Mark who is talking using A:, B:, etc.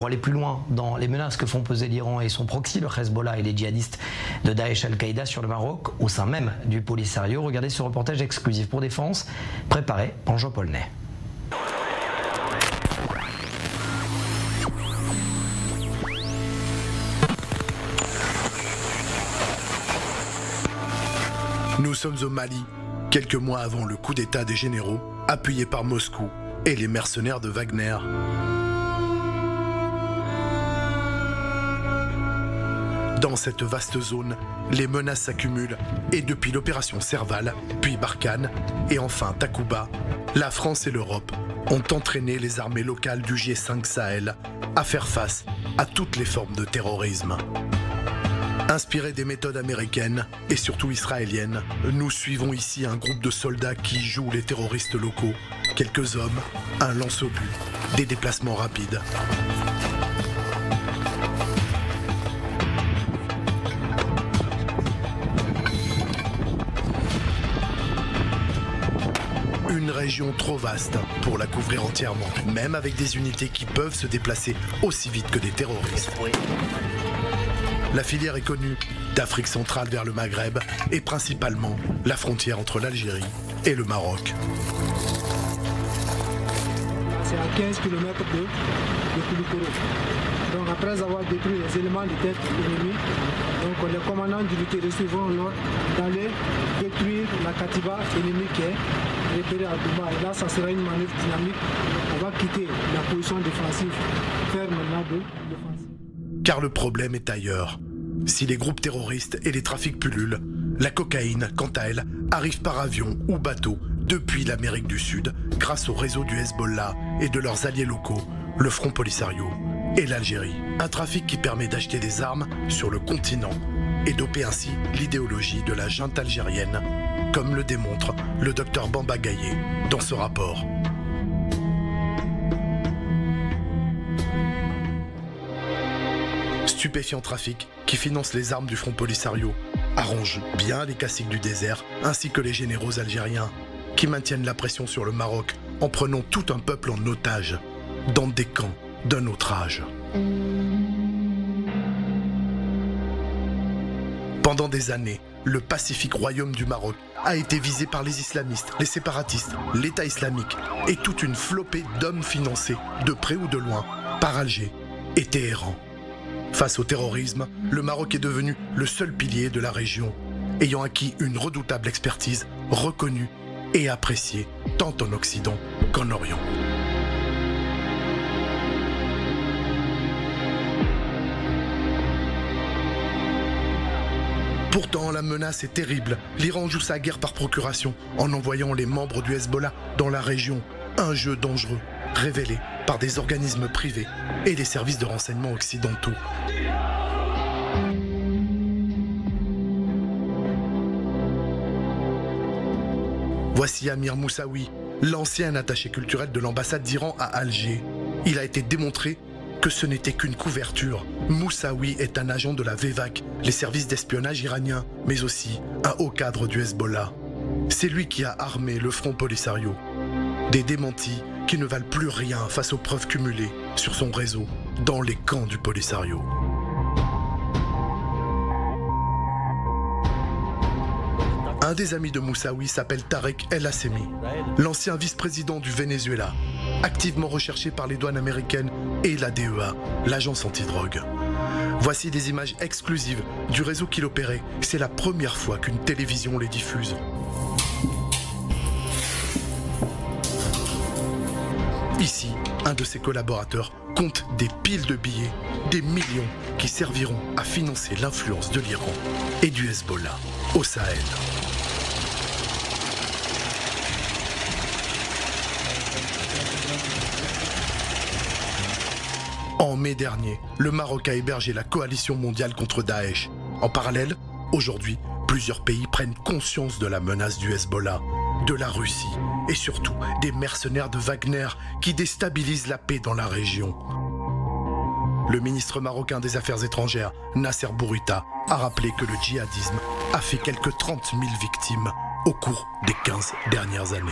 A: Pour aller plus loin dans les menaces que font peser l'Iran et son proxy, le Hezbollah et les djihadistes de Daesh Al-Qaïda sur le Maroc, au sein même du Polisario, regardez ce reportage exclusif pour Défense, préparé par Jean Paulnay.
B: Nous sommes au Mali, quelques mois avant le coup d'État des généraux, appuyés par Moscou et les mercenaires de Wagner. Dans cette vaste zone, les menaces s'accumulent et depuis l'opération Serval, puis Barkhane et enfin Takuba, la France et l'Europe ont entraîné les armées locales du G5 Sahel à faire face à toutes les formes de terrorisme. Inspirés des méthodes américaines et surtout israéliennes, nous suivons ici un groupe de soldats qui jouent les terroristes locaux, quelques hommes, un lance-obus, des déplacements rapides. Une région trop vaste pour la couvrir entièrement, même avec des unités qui peuvent se déplacer aussi vite que des terroristes. La filière est connue d'Afrique centrale vers le Maghreb et principalement la frontière entre l'Algérie et le Maroc.
C: C'est à 15 km de Koulikoro. Donc après avoir détruit les éléments de tête ennemis, donc les commandants d'unité recevront l'ordre d'aller détruire la Katiba ennemie qui est repérée à Dubaï. Et là, ça sera une manœuvre dynamique. On va quitter la position défensive, faire maintenant de défensive.
B: Car le problème est ailleurs. Si les groupes terroristes et les trafics pullulent, la cocaïne, quant à elle, arrive par avion ou bateau depuis l'Amérique du Sud grâce au réseau du Hezbollah et de leurs alliés locaux, le Front Polisario et l'Algérie. Un trafic qui permet d'acheter des armes sur le continent et doper ainsi l'idéologie de la junte algérienne, comme le démontre le docteur Bamba Gaye dans ce rapport. Stupéfiant trafic qui finance les armes du Front Polisario arrange bien les caciques du désert ainsi que les généraux algériens qui maintiennent la pression sur le Maroc en prenant tout un peuple en otage dans des camps d'un autre âge. Pendant des années, le pacifique royaume du Maroc a été visé par les islamistes, les séparatistes, l'État islamique et toute une flopée d'hommes financés, de près ou de loin, par Alger et Téhéran. Face au terrorisme, le Maroc est devenu le seul pilier de la région, ayant acquis une redoutable expertise reconnue et appréciée tant en Occident qu'en Orient. Pourtant, la menace est terrible. L'Iran joue sa guerre par procuration en envoyant les membres du Hezbollah dans la région. Un jeu dangereux, révélé par des organismes privés et des services de renseignement occidentaux. Voici Amir Moussaoui, l'ancien attaché culturel de l'ambassade d'Iran à Alger. Il a été démontré que ce n'était qu'une couverture. Moussaoui est un agent de la VEVAC, les services d'espionnage iraniens, mais aussi un haut cadre du Hezbollah. C'est lui qui a armé le Front Polisario. Des démentis qui ne valent plus rien face aux preuves cumulées sur son réseau dans les camps du Polisario. Un des amis de Moussaoui s'appelle Tarek El Hassemi, l'ancien vice-président du Venezuela, activement recherché par les douanes américaines et la DEA, l'agence antidrogue. Voici des images exclusives du réseau qu'il opérait. C'est la première fois qu'une télévision les diffuse. Ici, un de ses collaborateurs compte des piles de billets, des millions qui serviront à financer l'influence de l'Iran et du Hezbollah au Sahel. En mai dernier, le Maroc a hébergé la coalition mondiale contre Daesh. En parallèle, aujourd'hui, plusieurs pays prennent conscience de la menace du Hezbollah, de la Russie et surtout des mercenaires de Wagner qui déstabilisent la paix dans la région. Le ministre marocain des Affaires étrangères, Nasser Bourita, a rappelé que le djihadisme a fait quelques 30 000 victimes au cours des 15 dernières années.